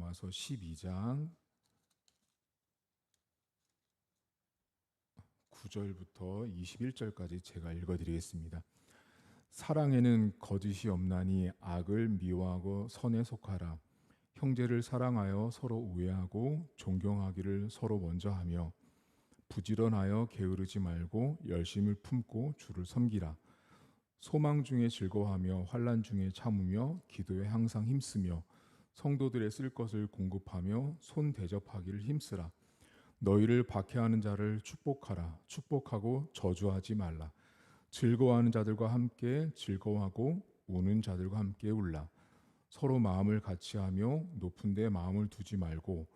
로마서 12장 9절부터 21절까지 제가 읽어드리겠습니다. 사랑에는 거짓이 없나니 악을 미워하고 선에 속하라. 형제를 사랑하여 서로 우애하고 존경하기를 서로 먼저 하며 부지런하여 게으르지 말고 열심을 품고 주를 섬기라. 소망 중에 즐거워하며 환난 중에 참으며 기도에 항상 힘쓰며 성도들의 쓸 것을 공급하며 손 대접하기를 힘쓰라. 너희를 박해하는 자를 축복하라. 축복하고 저주하지 말라. 즐거워하는 자들과 함께 즐거워하고 우는 자들과 함께 울라. 서로 마음을 같이하며 높은 데 마음을 두지 말고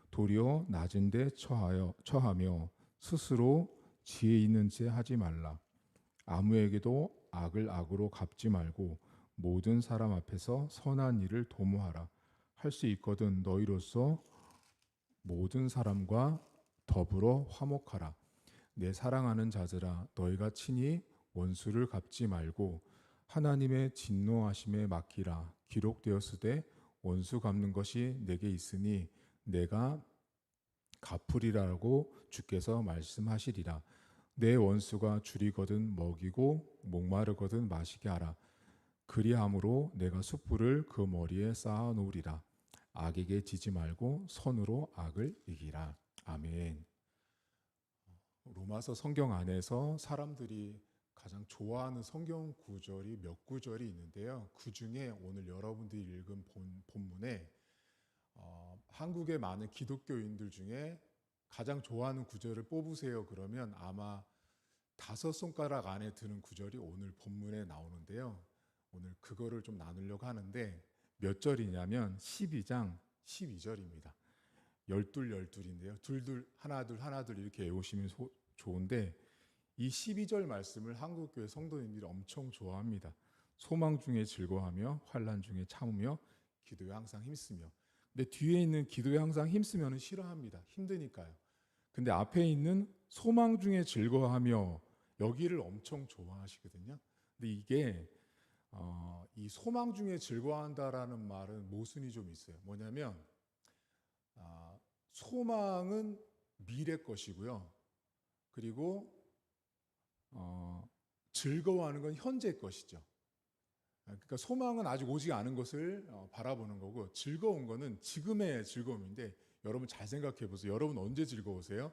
도리어 낮은 데 처하며 스스로 지혜 있는 채 하지 말라. 아무에게도 악을 악으로 갚지 말고 모든 사람 앞에서 선한 일을 도모하라. 할 수 있거든 너희로서 모든 사람과 더불어 화목하라. 내 사랑하는 자들아, 너희가 친히 원수를 갚지 말고 하나님의 진노하심에 맡기라. 기록되었으되 원수 갚는 것이 내게 있으니 내가 갚으리라고 주께서 말씀하시리라. 내 원수가 줄이거든 먹이고 목마르거든 마시게 하라. 그리함으로 내가 숯불을 그 머리에 쌓아 놓으리라. 악에게 지지 말고 선으로 악을 이기라. 아멘. 로마서 성경 안에서 사람들이 가장 좋아하는 성경 구절이 몇 구절이 있는데요. 그 중에 오늘 여러분들이 읽은 본문에 한국의 많은 기독교인들 중에 가장 좋아하는 구절을 뽑으세요. 그러면 아마 5손가락 안에 드는 구절이 오늘 본문에 나오는데요. 오늘 그거를 좀 나누려고 하는데 몇 절이냐면 12장 12절입니다. 12인데요. 둘둘 하나둘 이렇게 외우시면 좋은데 이 12절 말씀을 한국교회 성도님들이 엄청 좋아합니다. 소망 중에 즐거워하며 환난 중에 참으며 기도에 항상 힘쓰며. 근데 뒤에 있는 기도에 항상 힘쓰면은 싫어합니다. 힘드니까요. 근데 앞에 있는 소망 중에 즐거워하며 여기를 엄청 좋아하시거든요. 근데 이게 이 소망 중에 즐거워한다라는 말은 모순이 좀 있어요. 뭐냐면 소망은 미래 것이고요. 그리고 즐거워하는 건 현재 것이죠. 그러니까 소망은 아직 오지 않은 것을 바라보는 거고 즐거운 거는 지금의 즐거움인데 여러분 잘 생각해 보세요. 여러분 언제 즐거우세요?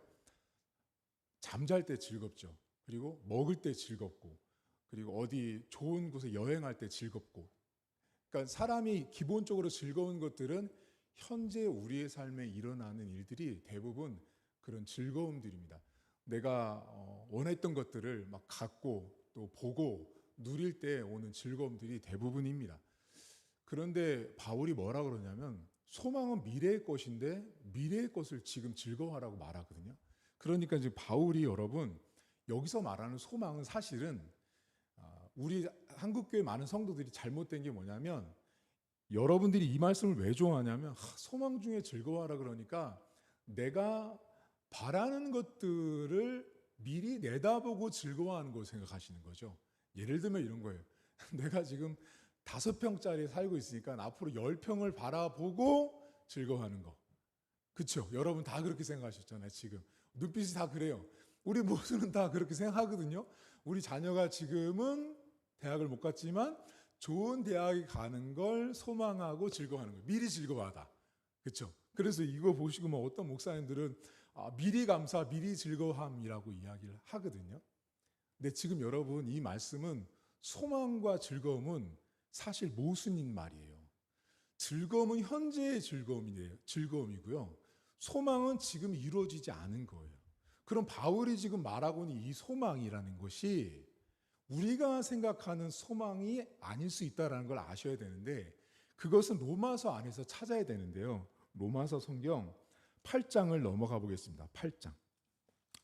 잠잘 때 즐겁죠. 그리고 먹을 때 즐겁고 그리고 어디 좋은 곳에 여행할 때 즐겁고 그러니까 사람이 기본적으로 즐거운 것들은 현재 우리의 삶에 일어나는 일들이 대부분 그런 즐거움들입니다. 내가 원했던 것들을 막 갖고 또 보고 누릴 때 오는 즐거움들이 대부분입니다. 그런데 바울이 뭐라 그러냐면 소망은 미래의 것인데 미래의 것을 지금 즐거워하라고 말하거든요. 그러니까 이제 바울이 여러분 여기서 말하는 소망은 사실은 우리 한국교회 많은 성도들이 잘못된 게 뭐냐면 여러분들이 이 말씀을 왜 좋아하냐면 소망 중에 즐거워하라 그러니까 내가 바라는 것들을 미리 내다보고 즐거워하는 걸 생각하시는 거죠. 예를 들면 이런 거예요. 내가 지금 5평짜리 살고 있으니까 앞으로 10평을 바라보고 즐거워하는 거. 그렇죠? 여러분 다 그렇게 생각하셨잖아요. 지금 눈빛이 다 그래요. 우리 모두는 다 그렇게 생각하거든요. 우리 자녀가 지금은 대학을 못 갔지만 좋은 대학에 가는 걸 소망하고 즐거워하는 거예요. 미리 즐거워하다. 그렇죠? 그래서 이거 보시고 뭐 어떤 목사님들은 미리 감사, 미리 즐거움이라고 이야기를 하거든요. 근데 지금 여러분 이 말씀은 소망과 즐거움은 사실 모순인 말이에요. 즐거움은 현재의 즐거움이고요. 소망은 지금 이루어지지 않은 거예요. 그럼 바울이 지금 말하고 있는 이 소망이라는 것이 우리가 생각하는 소망이 아닐 수 있다는 걸 아셔야 되는데 그것은 로마서 안에서 찾아야 되는데요. 로마서 성경 8장을 넘어가 보겠습니다. 8장.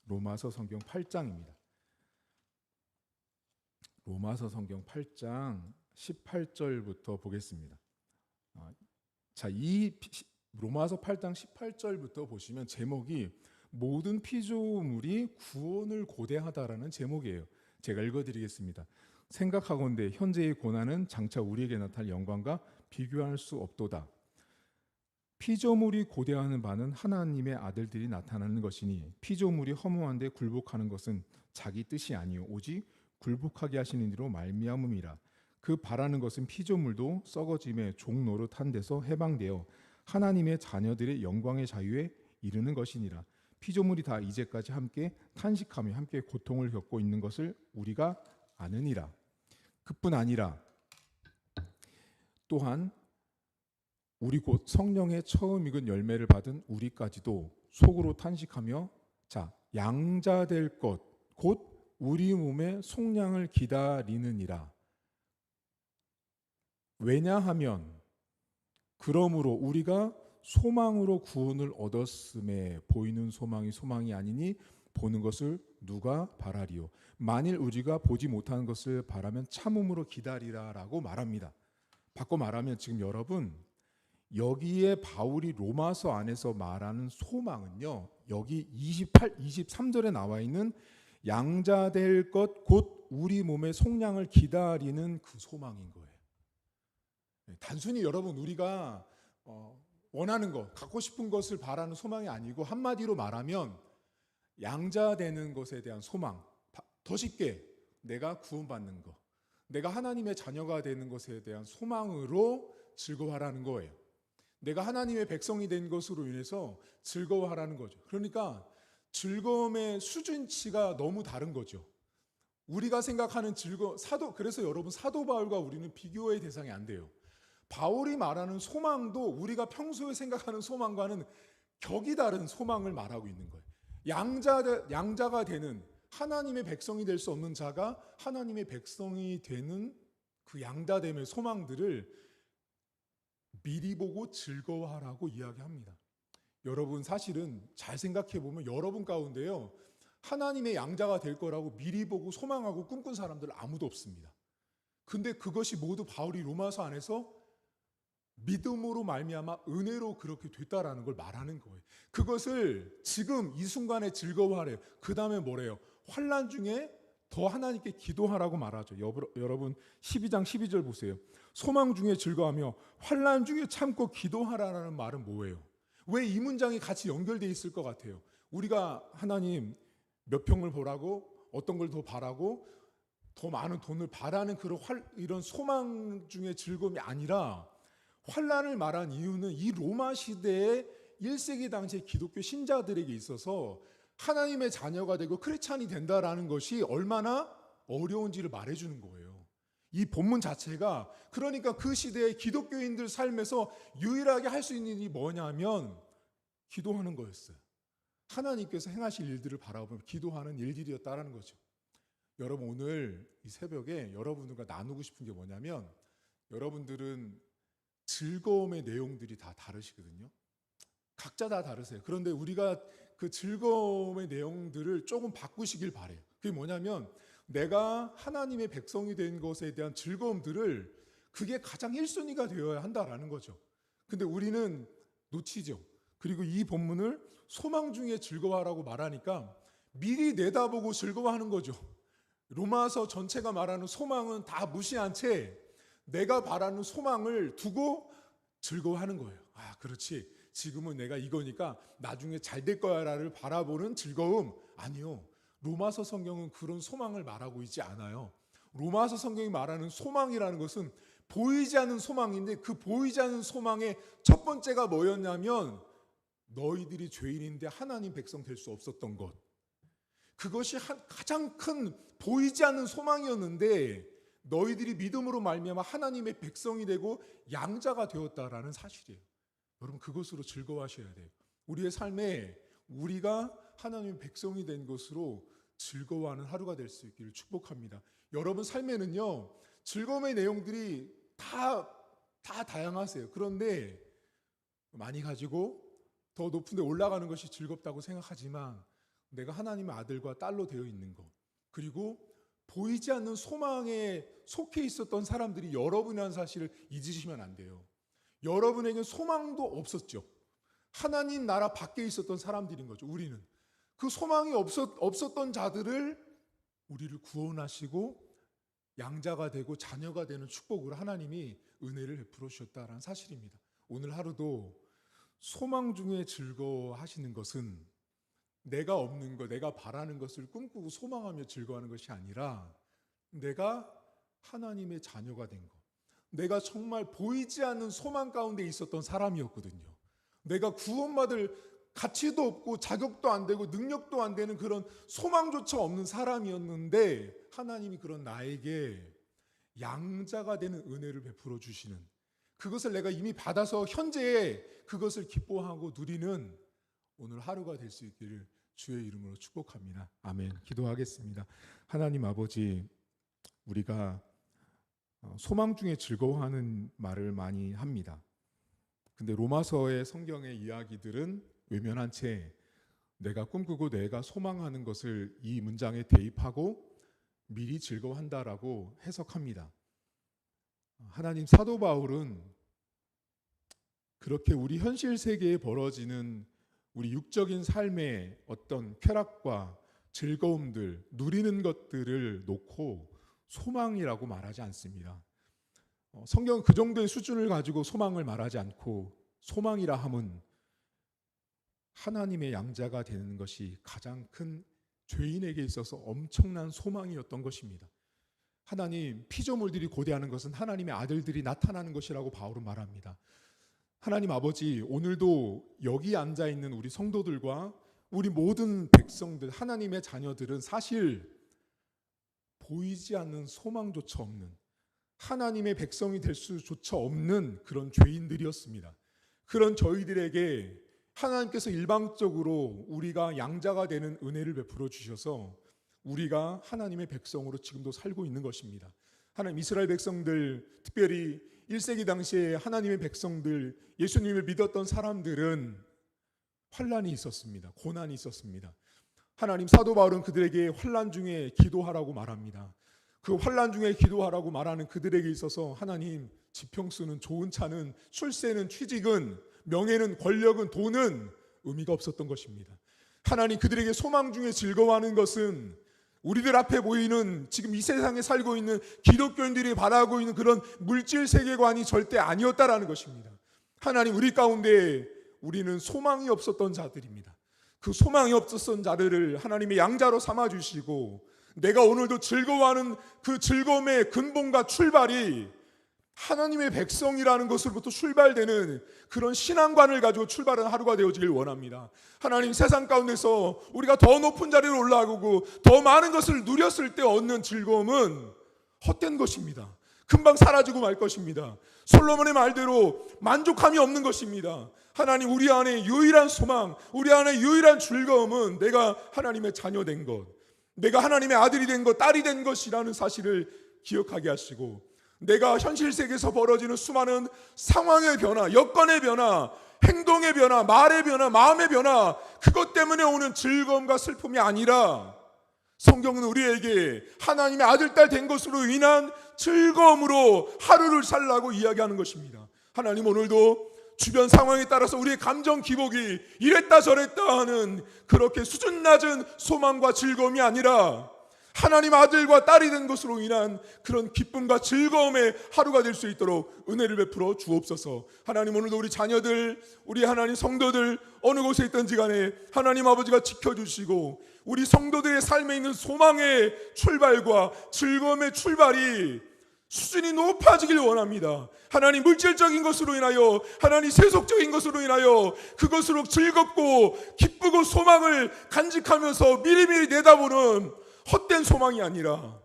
로마서 성경 8장입니다. 로마서 성경 8장 18절부터 보겠습니다. 자, 이 로마서 8장 18절부터 보시면 제목이 모든 피조물이 구원을 고대하다라는 제목이에요. 제가 읽어드리겠습니다. 생각하건대 현재의 고난은 장차 우리에게 나타날 영광과 비교할 수 없도다. 피조물이 고대하는 바는 하나님의 아들들이 나타나는 것이니 피조물이 허무한데 굴복하는 것은 자기 뜻이 아니요 오직 굴복하게 하시는 이로 말미암음이라. 그 바라는 것은 피조물도 썩어짐의 종 노릇한 데서 해방되어 하나님의 자녀들의 영광의 자유에 이르는 것이니라. 피조물이 다 이제까지 함께 탄식하며 함께 고통을 겪고 있는 것을 우리가 아느니라. 그뿐 아니라 또한 우리 곧 성령의 처음 익은 열매를 받은 우리까지도 속으로 탄식하며 양자될 것 곧 우리 몸의 속량을 기다리느니라. 왜냐하면 그러므로 우리가 소망으로 구원을 얻었음에 보이는 소망이 소망이 아니니 보는 것을 누가 바라리요. 만일 우리가 보지 못하는 것을 바라면 참음으로 기다리라라고 말합니다. 바꿔 말하면 지금 여러분 여기에 바울이 로마서 안에서 말하는 소망은요. 여기 28, 23절에 나와 있는 양자될 것 곧 우리 몸의 속량을 기다리는 그 소망인 거예요. 단순히 여러분 우리가 원하는 것, 갖고 싶은 것을 바라는 소망이 아니고 한마디로 말하면 양자되는 것에 대한 소망, 더 쉽게 내가 구원받는 것, 내가 하나님의 자녀가 되는 것에 대한 소망으로 즐거워하라는 거예요. 내가 하나님의 백성이 된 것으로 인해서 즐거워하라는 거죠. 그러니까 즐거움의 수준치가 너무 다른 거죠. 우리가 생각하는 그래서 여러분 사도 바울과 우리는 비교의 대상이 안 돼요. 바울이 말하는 소망도 우리가 평소에 생각하는 소망과는 격이 다른 소망을 말하고 있는 거예요. 양자가 되는 하나님의 백성이 될 수 없는 자가 하나님의 백성이 되는 그 양자됨의 소망들을 미리 보고 즐거워하라고 이야기합니다. 여러분 사실은 잘 생각해 보면 여러분 가운데요 하나님의 양자가 될 거라고 미리 보고 소망하고 꿈꾼 사람들 아무도 없습니다. 근데 그것이 모두 바울이 로마서 안에서 믿음으로 말미암아 은혜로 그렇게 됐다라는 걸 말하는 거예요. 그것을 지금 이 순간에 즐거워하래요. 그 다음에 뭐래요? 환난 중에 더 하나님께 기도하라고 말하죠. 여러분 12장 12절 보세요. 소망 중에 즐거워하며 환난 중에 참고 기도하라는 말은 뭐예요? 왜 이 문장이 같이 연결되어 있을 것 같아요? 우리가 하나님 몇 평을 보라고 어떤 걸 더 바라고 더 많은 돈을 바라는 이런 소망 중에 즐거움이 아니라 환난을 말한 이유는 이 로마 시대의 1세기 당시의 기독교 신자들에게 있어서 하나님의 자녀가 되고 크리스찬이 된다라는 것이 얼마나 어려운지를 말해주는 거예요. 이 본문 자체가 그러니까 그 시대의 기독교인들 삶에서 유일하게 할 수 있는 일이 뭐냐면 기도하는 거였어요. 하나님께서 행하실 일들을 바라보며 기도하는 일들이었다라는 거죠. 여러분 오늘 이 새벽에 여러분들과 나누고 싶은 게 뭐냐면 여러분들은 즐거움의 내용들이 다 다르시거든요. 각자 다 다르세요. 그런데 우리가 그 즐거움의 내용들을 조금 바꾸시길 바래요. 그게 뭐냐면 내가 하나님의 백성이 된 것에 대한 즐거움들을 그게 가장 1순위가 되어야 한다라는 거죠. 근데 우리는 놓치죠. 그리고 이 본문을 소망 중에 즐거워하라고 말하니까 미리 내다보고 즐거워하는 거죠. 로마서 전체가 말하는 소망은 다 무시한 채 내가 바라는 소망을 두고 즐거워하는 거예요. 아, 그렇지. 지금은 내가 이거니까 나중에 잘 될 거야를 바라보는 즐거움. 아니요. 로마서 성경은 그런 소망을 말하고 있지 않아요. 로마서 성경이 말하는 소망이라는 것은 보이지 않는 소망인데 그 보이지 않는 소망의 첫 번째가 뭐였냐면 너희들이 죄인인데 하나님 백성 될 수 없었던 것. 그것이 가장 큰 보이지 않는 소망이었는데 너희들이 믿음으로 말미암아 하나님의 백성이 되고 양자가 되었다라는 사실이에요. 여러분 그것으로 즐거워하셔야 돼요. 우리의 삶에 우리가 하나님의 백성이 된 것으로 즐거워하는 하루가 될 수 있기를 축복합니다. 여러분 삶에는요 즐거움의 내용들이 다 다양하세요. 그런데 많이 가지고 더 높은 데 올라가는 것이 즐겁다고 생각하지만 내가 하나님의 아들과 딸로 되어 있는 것 그리고 보이지 않는 소망에 속해 있었던 사람들이 여러분이라는 사실을 잊으시면 안 돼요. 여러분에게는 소망도 없었죠. 하나님 나라 밖에 있었던 사람들인 거죠. 우리는 그 소망이 없었던 자들을 우리를 구원하시고 양자가 되고 자녀가 되는 축복으로 하나님이 은혜를 베풀어 주셨다라는 사실입니다. 오늘 하루도 소망 중에 즐거워하시는 것은 내가 없는 것, 내가 바라는 것을 꿈꾸고 소망하며 즐거워하는 것이 아니라 내가 하나님의 자녀가 된 것, 내가 정말 보이지 않는 소망 가운데 있었던 사람이었거든요. 내가 구원받을 가치도 없고 자격도 안 되고 능력도 안 되는 그런 소망조차 없는 사람이었는데 하나님이 그런 나에게 양자가 되는 은혜를 베풀어 주시는, 그것을 내가 이미 받아서 현재에 그것을 기뻐하고 누리는 오늘 하루가 될 수 있기를 주의 이름으로 축복합니다. 아멘. 기도하겠습니다. 하나님 아버지, 우리가 소망 중에 즐거워하는 말을 많이 합니다. 근데 로마서의 성경의 이야기들은 외면한 채 내가 꿈꾸고 내가 소망하는 것을 이 문장에 대입하고 미리 즐거워한다라고 해석합니다. 하나님, 사도 바울은 그렇게 우리 현실 세계에 벌어지는 우리 육적인 삶의 어떤 쾌락과 즐거움들, 누리는 것들을 놓고 소망이라고 말하지 않습니다. 성경은 그 정도의 수준을 가지고 소망을 말하지 않고 소망이라 함은 하나님의 양자가 되는 것이 가장 큰 죄인에게 있어서 엄청난 소망이었던 것입니다. 하나님, 피조물들이 고대하는 것은 하나님의 아들들이 나타나는 것이라고 바울은 말합니다. 하나님 아버지, 오늘도 여기 앉아있는 우리 성도들과 우리 모든 백성들, 하나님의 자녀들은 사실 보이지 않는 소망조차 없는, 하나님의 백성이 될 수조차 없는 그런 죄인들이었습니다. 그런 저희들에게 하나님께서 일방적으로 우리가 양자가 되는 은혜를 베풀어 주셔서 우리가 하나님의 백성으로 지금도 살고 있는 것입니다. 하나님, 이스라엘 백성들, 특별히 1세기 당시에 하나님의 백성들, 예수님을 믿었던 사람들은 환난이 있었습니다. 고난이 있었습니다. 하나님, 사도 바울은 그들에게 환난 중에 기도하라고 말합니다. 그 환난 중에 기도하라고 말하는 그들에게 있어서 하나님, 지평수는, 좋은 차는, 출세는, 취직은, 명예는, 권력은, 돈은 의미가 없었던 것입니다. 하나님, 그들에게 소망 중에 즐거워하는 것은 우리들 앞에 보이는 지금 이 세상에 살고 있는 기독교인들이 바라고 있는 그런 물질 세계관이 절대 아니었다라는 것입니다. 하나님, 우리 가운데 우리는 소망이 없었던 자들입니다. 그 소망이 없었던 자들을 하나님의 양자로 삼아주시고 내가 오늘도 즐거워하는 그 즐거움의 근본과 출발이 하나님의 백성이라는 것으로부터 출발되는 그런 신앙관을 가지고 출발하는 하루가 되어지길 원합니다. 하나님, 세상 가운데서 우리가 더 높은 자리로 올라가고 더 많은 것을 누렸을 때 얻는 즐거움은 헛된 것입니다. 금방 사라지고 말 것입니다. 솔로몬의 말대로 만족함이 없는 것입니다. 하나님, 우리 안에 유일한 소망, 우리 안에 유일한 즐거움은 내가 하나님의 자녀 된 것, 내가 하나님의 아들이 된 것, 딸이 된 것이라는 사실을 기억하게 하시고, 내가 현실 세계에서 벌어지는 수많은 상황의 변화, 여건의 변화, 행동의 변화, 말의 변화, 마음의 변화, 그것 때문에 오는 즐거움과 슬픔이 아니라 성경은 우리에게 하나님의 아들, 딸 된 것으로 인한 즐거움으로 하루를 살라고 이야기하는 것입니다. 하나님, 오늘도 주변 상황에 따라서 우리의 감정 기복이 이랬다 저랬다 하는 그렇게 수준 낮은 소망과 즐거움이 아니라 하나님 아들과 딸이 된 것으로 인한 그런 기쁨과 즐거움의 하루가 될 수 있도록 은혜를 베풀어 주옵소서. 하나님, 오늘도 우리 자녀들, 우리 하나님 성도들 어느 곳에 있든지 간에 하나님 아버지가 지켜주시고 우리 성도들의 삶에 있는 소망의 출발과 즐거움의 출발이 수준이 높아지길 원합니다. 하나님, 물질적인 것으로 인하여, 하나님 세속적인 것으로 인하여 그것으로 즐겁고 기쁘고 소망을 간직하면서 미리미리 내다보는 헛된 소망이 아니라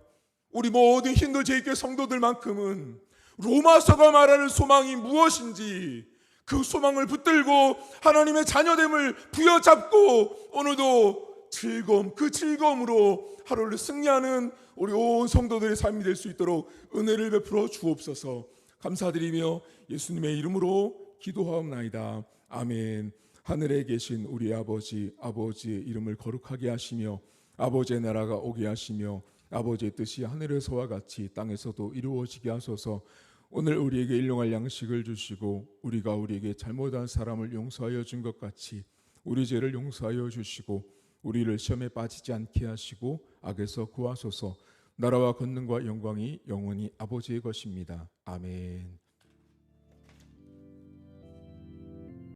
우리 모든 힌두 제이교회 성도들만큼은 로마서가 말하는 소망이 무엇인지 그 소망을 붙들고 하나님의 자녀됨을 부여잡고 오늘도 즐거움, 그 즐거움으로 하루를 승리하는 우리 온 성도들의 삶이 될 수 있도록 은혜를 베풀어 주옵소서. 감사드리며 예수님의 이름으로 기도하옵나이다. 아멘. 하늘에 계신 우리 아버지, 아버지의 이름을 거룩하게 하시며 아버지의 나라가 오게 하시며 아버지의 뜻이 하늘에서와 같이 땅에서도 이루어지게 하소서. 오늘 우리에게 일용할 양식을 주시고 우리가 우리에게 잘못한 사람을 용서하여 준 것 같이 우리 죄를 용서하여 주시고 우리를 시험에 빠지지 않게 하시고 악에서 구하소서. 나라와 권능과 영광이 영원히 아버지의 것입니다. 아멘.